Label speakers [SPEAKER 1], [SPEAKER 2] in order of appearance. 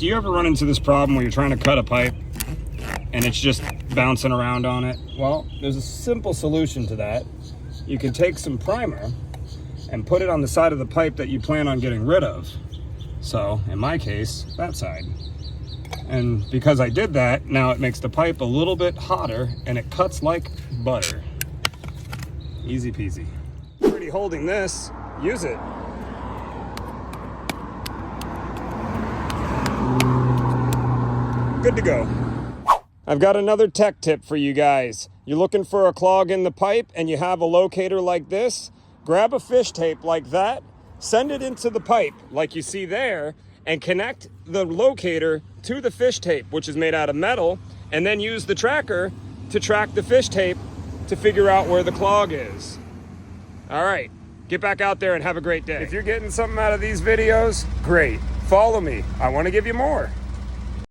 [SPEAKER 1] Do you ever run into this problem where you're trying to cut a pipe and it's just bouncing around on it? Well, there's a simple solution to that. You can take some primer and put it on the side of the pipe that you plan on getting rid of. So, in my case, that side. And because I did that, now it makes the pipe a little bit hotter and it cuts like butter. Easy peasy. Already holding this, use it. Good to go. I've got another tech tip for you guys. You're looking for a clog in the pipe and you have a locator like this, grab a fish tape like that, send it into the pipe like you see there, and connect the locator to the fish tape, which is made out of metal, and then use the tracker to track the fish tape to figure out where the clog is. All right, get back out there and have a great day. If you're getting something out of these videos, great. Follow me. I want to give you more.